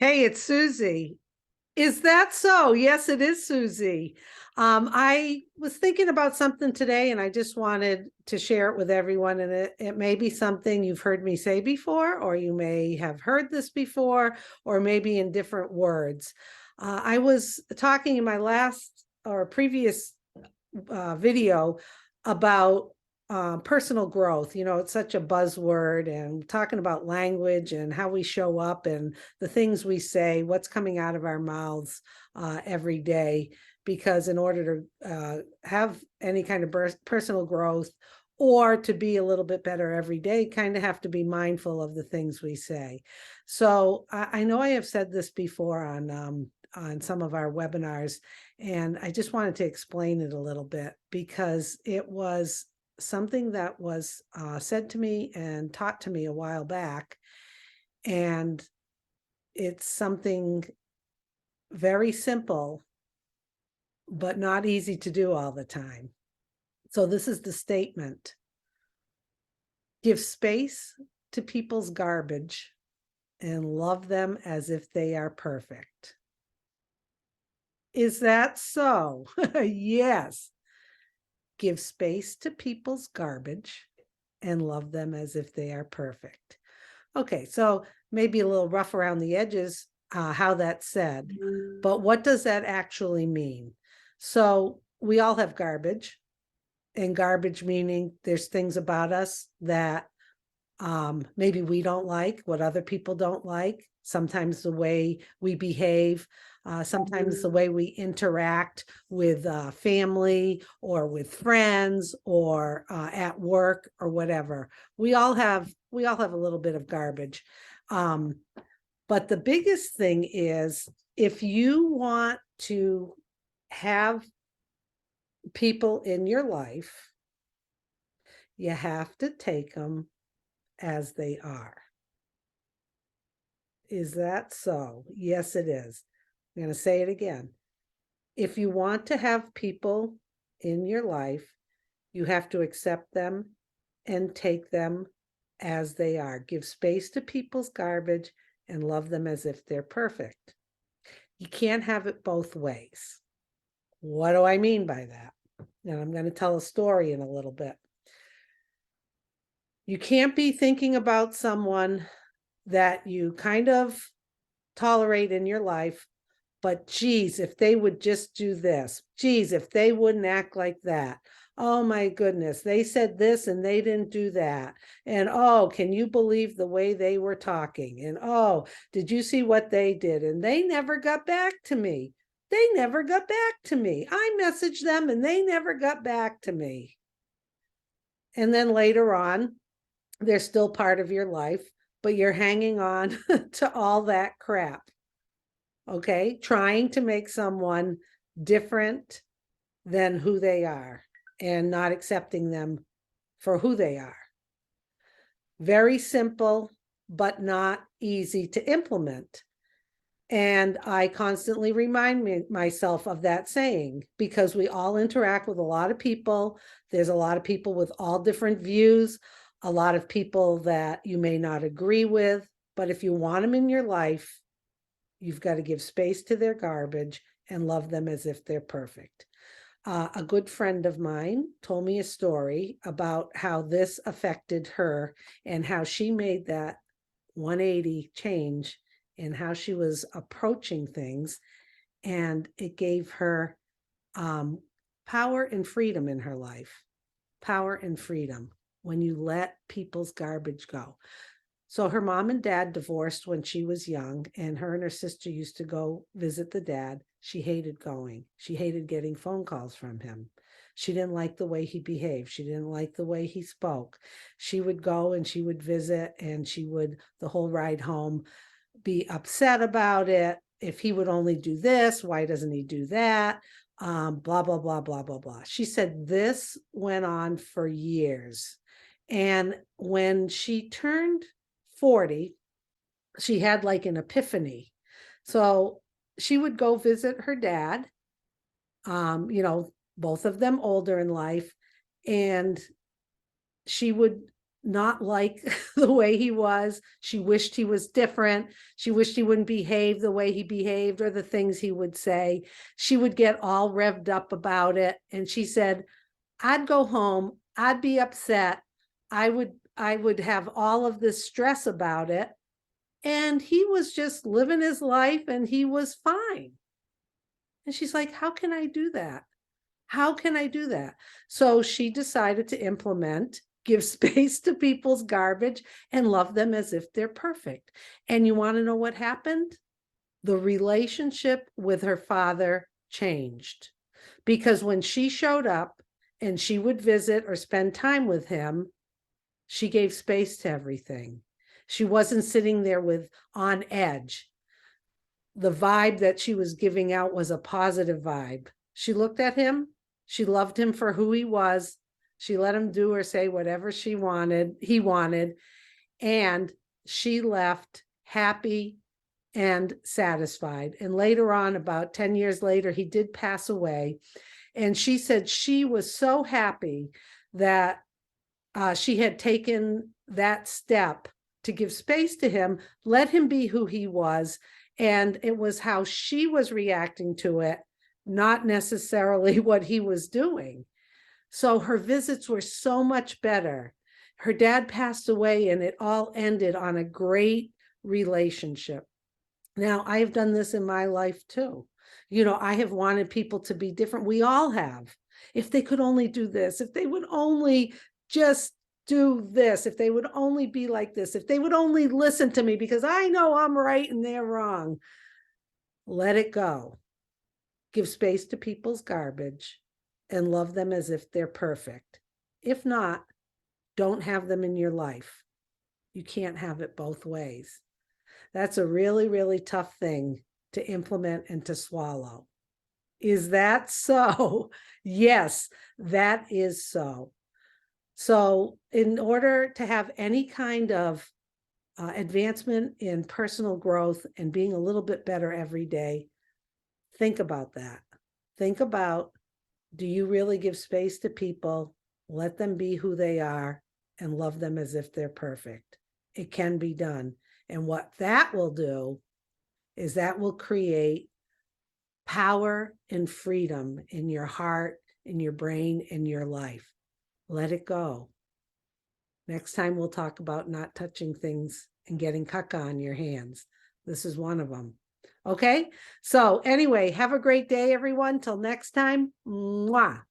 Hey, it's Susie. Is that so? Yes, it is Susie. I was thinking about something today and I just wanted to share it with everyone. And it may be something you've heard me say before, or you may have heard this before, or maybe in different words. I was talking in my last or previous video about personal growth. You know, it's such a buzzword, and talking about language and how we show up and the things we say, what's coming out of our mouths every day. Because in order to have any kind of personal growth or to be a little bit better every day, kind of have to be mindful of the things we say. So I know I have said this before on some of our webinars, and I just wanted to explain it a little bit because it was something that was said to me and taught to me a while back. And it's something very simple, but not easy to do all the time. So this is the statement: give space to people's garbage and love them as if they are perfect. Is that so? Yes. Give space to people's garbage and love them as if they are perfect. Okay, so maybe a little rough around the edges how that's said, but what does that actually mean? So we all have garbage, and garbage meaning there's things about us that maybe we don't like, what other people don't like, sometimes the way we behave, sometimes the way we interact with family or with friends or at work or whatever. We all have a little bit of garbage. But the biggest thing is, if you want to have people in your life, you have to take them as they are. Is that so? Yes, it is. I'm going to say it again. If you want to have people in your life, you have to accept them and take them as they are. Give space to people's garbage and love them as if they're perfect. You can't have it both ways. What do I mean by that? And I'm going to tell a story in a little bit. You can't be thinking about someone that you kind of tolerate in your life, but geez, if they would just do this, geez, if they wouldn't act like that, oh my goodness, they said this and they didn't do that, and oh, can you believe the way they were talking, and oh, did you see what they did, and they never got back to me. They never got back to me. I messaged them and they never got back to me. And then later on, they're still part of your life, but you're hanging on to all that crap. Okay, trying to make someone different than who they are and not accepting them for who they are. Very simple, but not easy to implement. And I constantly remind myself of that saying, because we all interact with a lot of people. There's a lot of people with all different views, a lot of people that you may not agree with, but if you want them in your life, you've got to give space to their garbage and love them as if they're perfect. A good friend of mine told me a story about how this affected her and how she made that 180 change in how she was approaching things. And it gave her power and freedom in her life. Power and freedom when you let people's garbage go. So her mom and dad divorced when she was young, and her sister used to go visit the dad. She hated going. She hated getting phone calls from him. She didn't like the way he behaved. She didn't like the way he spoke. She would go and she would visit, and she would, the whole ride home, be upset about it. If he would only do this, why doesn't he do that? Blah, blah, blah, blah, blah, blah. She said this went on for years. And when she turned 40, she had like an epiphany. So she would go visit her dad, you know, both of them older in life, and she would not like the way he was. She wished he was different. She wished he wouldn't behave the way he behaved or the things he would say. She would get all revved up about it. And she said, I'd go home, I'd be upset. I would have all of this stress about it. And he was just living his life and he was fine. And she's like, how can I do that? How can I do that? So she decided to implement give space to people's garbage and love them as if they're perfect. And you want to know what happened? The relationship with her father changed, because when she showed up and she would visit or spend time with him, she gave space to everything. She wasn't sitting there with on edge. The vibe that she was giving out was a positive vibe. She looked at him. She loved him for who he was. She let him do or say whatever he wanted, and she left happy and satisfied. And later on, about 10 years later, he did pass away. And she said she was so happy that she had taken that step to give space to him, let him be who he was. And it was how she was reacting to it, not necessarily what he was doing. So her visits were so much better. Her dad passed away and it all ended on a great relationship. Now, I have done this in my life too. You know, I have wanted people to be different. We all have. If they could only do this, if they would only just do this, if they would only be like this, if they would only listen to me because I know I'm right and they're wrong. Let it go. Give space to people's garbage and love them as if they're perfect. If not, don't have them in your life. You can't have it both ways. That's a really, really tough thing to implement and to swallow. Is that so? Yes, that is so. So in order to have any kind of advancement in personal growth and being a little bit better every day, think about that. Think about, do you really give space to people, let them be who they are, and love them as if they're perfect? It can be done. And what that will do is that will create power and freedom in your heart, in your brain, in your life. Let it go. Next time we'll talk about not touching things and getting caca on your hands. This is one of them. Okay? So anyway, have a great day, everyone. Till next time. Mwah.